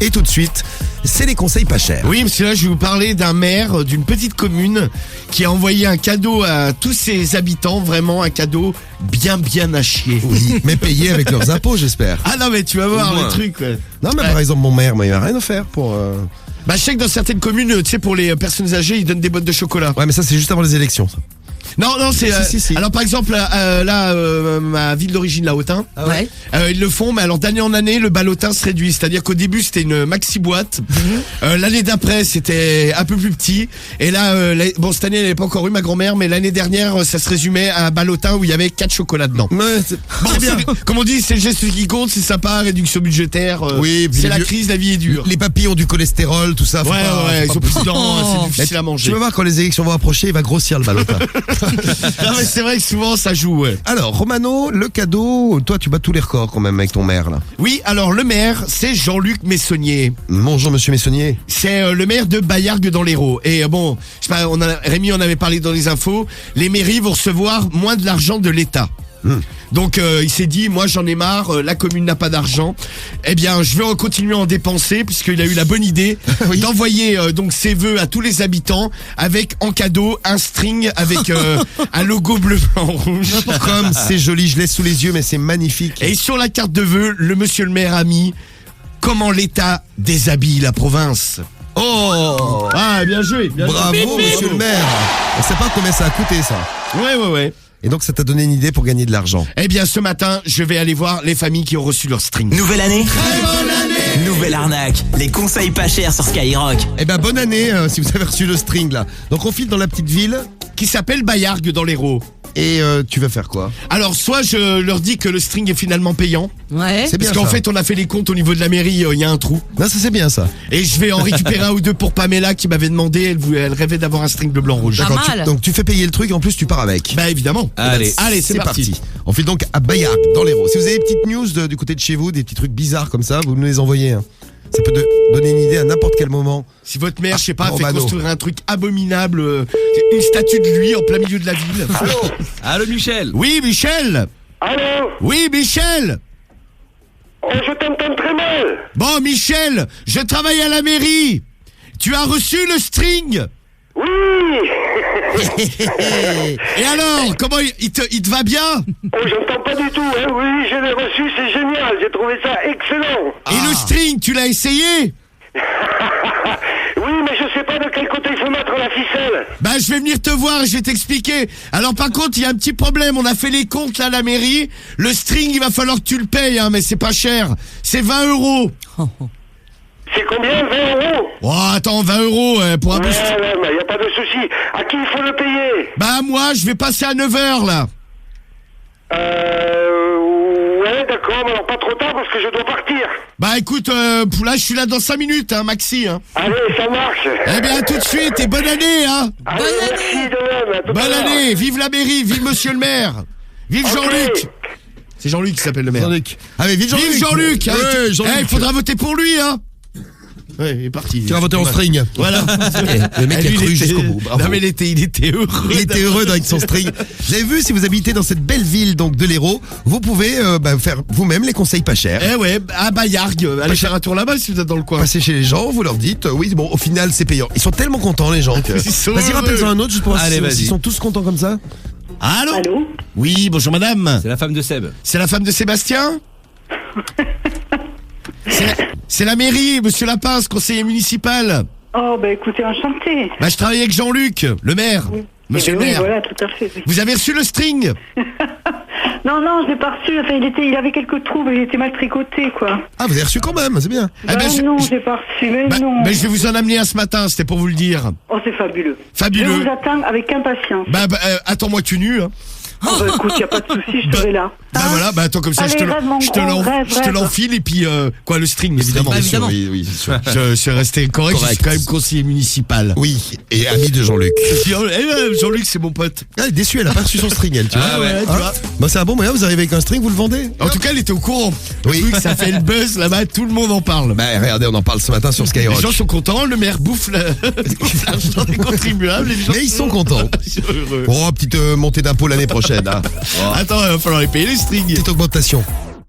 Et tout de suite, c'est les conseils pas chers. Oui, parce que là, je vais vous parler d'un maire d'une petite commune qui a envoyé un cadeau à tous ses habitants, vraiment un cadeau bien à chier. Oui, mais payés avec leurs impôts, j'espère. Ah non, mais tu vas voir le truc. Ouais. Non, mais par exemple, mon maire, moi, il n'a rien à faire pour... Bah, je sais que dans certaines communes, tu sais, pour les personnes âgées, ils donnent des boîtes de chocolat. Ouais, mais ça, c'est juste avant les élections, ça. Non, c'est... Si. Alors, par exemple, ma ville d'origine, la Autun, Ouais. ils le font, mais alors d'année en année, le ballotin se réduit. C'est-à-dire qu'au début, c'était une maxi-boîte. L'année d'après, c'était un peu plus petit. Et là, bon, cette année, elle n'avait pas encore eu ma grand-mère, mais l'année dernière, ça se résumait à un ballotin où il y avait 4 chocolats dedans. Ouais, Bon, comme on dit, c'est le geste qui compte, c'est sympa, réduction budgétaire. Oui, puis c'est les la vieux- crise, la vie est dure. Les papilles ont du cholestérol, tout ça. Ouais, ils ont plus de dents, c'est difficile à manger. Tu vas voir, quand les élections vont approcher, il va grossir le ballotin. Non, mais c'est vrai que souvent ça joue, ouais. Alors, Romano, le cadeau, toi, tu bats tous les records quand même avec ton maire, là. Oui, alors le maire, c'est Jean-Luc Messonnier. Bonjour, monsieur Messonnier. C'est le maire de Bayargues dans l'Hérault. Et bon, je sais pas, Rémi en avait parlé dans les infos, les mairies vont recevoir moins de l'argent de l'État. Donc il s'est dit, moi j'en ai marre, la commune n'a pas d'argent. Eh bien, je vais continuer à en dépenser puisqu'il a eu la bonne idée d'envoyer donc ses vœux à tous les habitants avec en cadeau un string avec un logo bleu blanc rouge. Comme c'est joli, je l'ai sous les yeux, mais c'est magnifique. Et sur la carte de vœux, le monsieur le maire a mis comment l'État déshabille la province. Oh, Ah, bien joué. bravo, monsieur le maire. On sait pas combien ça a coûté, ça. Ouais. Et donc, ça t'a donné une idée pour gagner de l'argent. Eh bien, ce matin, je vais aller voir les familles qui ont reçu leur string. Nouvelle année, nouvelle arnaque. Les conseils pas chers sur Skyrock. Eh ben, bonne année, si vous avez reçu le string, là. Donc, on file dans la petite ville, Qui s'appelle Bayargues dans l'Hérault. et tu vas faire quoi? Alors, soit je leur dis que le string est finalement payant, Ouais. C'est bien parce qu'en ça. fait, on a fait les comptes au niveau de la mairie, il y a un trou. Non, ça c'est bien, ça. Et je vais en récupérer un ou deux pour Pamela qui m'avait demandé, elle rêvait d'avoir un string bleu blanc rouge. Pas D'accord, mal. donc, tu fais payer le truc, et en plus, tu pars avec. Bah évidemment. Allez, c'est parti. On file donc à Bayargues, dans l'Hérault. Si vous avez des petites news du côté de chez vous, des petits trucs bizarres comme ça, vous nous les envoyez. Hein. Ça peut donner une idée à n'importe quel moment. Si votre mère, je sais pas, fait Romano. construire un truc abominable, une statue de lui en plein milieu de la ville. Allô Michel. Oui, Michel. Allô? Oui, Michel. Oh, je t'entends très mal. Bon, Michel, je travaille à la mairie. Tu as reçu le string. Oui. Et alors, comment il te va bien? Oh, j'entends pas du tout, hein. Oui, je l'ai reçu, c'est génial. J'ai trouvé ça excellent. Et le string, tu l'as essayé? Oui, mais je sais pas de quel côté il faut mettre la ficelle. Bah, je vais venir te voir et je vais t'expliquer. Alors, par contre, il y a un petit problème. On a fait les comptes là à la mairie. Le string, il va falloir que tu le payes, hein, mais c'est pas cher. C'est 20 €. C'est combien? 20 €? Oh, attends, 20 € pour un Ouais, boost. mais y a pas de souci. À qui il faut le payer? Bah, moi, je vais passer à 9h là. Ouais, d'accord, mais alors pas trop tard parce que je dois partir. Bah, écoute, là, je suis là dans 5 minutes, hein, maxi, hein. Allez, ça marche. Eh bien, à tout de suite et bonne année, hein. Allez, merci de même. À tout à Bonne l'heure. année, vive la mairie, vive monsieur le maire. Vive Ok. Jean-Luc. C'est Jean-Luc qui s'appelle le maire. Jean-Luc. Ah, mais vive Jean-Luc. Vive Jean-Luc, hein. Ouais, Jean-Luc. Il faudra voter pour lui, hein. Ouais, il est parti. Tu vas voter en string. Voilà. Le mec Eh, a lui, cru il était- jusqu'au bout. Bravo. Non, mais il était heureux. Il était heureux avec son string. Vous avez vu, si vous habitez dans cette belle ville donc de l'Hérault, vous pouvez faire vous-même les conseils pas chers. Eh ouais, à Bayargues. Allez faire un tour là-bas si vous êtes dans le coin. Passez chez les gens, vous leur dites, oui, bon, au final, c'est payant. Ils sont tellement contents, les gens. que- Ils sont Vas-y, heureux. rappelle-en un autre, juste pour voir Allez, si- vas-y. s'ils sont tous contents comme ça. Allô? Allô? Oui, bonjour madame. C'est la femme de Seb. C'est la femme de Sébastien? C'est la mairie, monsieur Lapince, conseiller municipal. Oh, bah écoutez, enchanté. Bah, je travaille avec Jean-Luc, le maire. Monsieur Eh le ben oui, maire. voilà, tout à fait. Oui. Vous avez reçu le string? Non, je l'ai pas reçu. Enfin, il avait quelques trous, mais il était mal tricoté, quoi. Ah, vous avez reçu quand même, c'est bien. Eh ben, non, je l'ai pas reçu, mais bah, non. je vais vous en amener un ce matin, c'était pour vous le dire. Oh, c'est fabuleux. Fabuleux. Je vous attends avec impatience. Attends-moi tu nu, hein. Oh, bah écoute, y a pas de souci, je serai là. Bah Hein? voilà, bah attends comme ça, Allez, je te rêve, mon gros, rêve. l'enfile et puis quoi, le string évidemment. Bah, évidemment. Oui, oui, c'est sûr. Je suis resté correct, je suis Correct. quand même conseiller municipal. Oui, et ami de Jean-Luc. Jean-Luc c'est mon pote. Elle est déçue, elle a pas reçu son string, elle, tu vois. Ah ouais, tu vois. Bah, c'est un bon moyen, vous arrivez avec un string, vous le vendez. En tout cas, elle était au courant. Oui. Le truc, ça fait le buzz là-bas, tout le monde en parle. Bah, regardez, on en parle ce matin sur Les Skyrock. gens sont contents, le maire bouffe l'argent des contribuables. Les gens Mais ils sont contents. sont heureux. Oh, petite montée d'impôt l'année prochaine. Hein. Attends, il va falloir les payer les strings. Petite augmentation.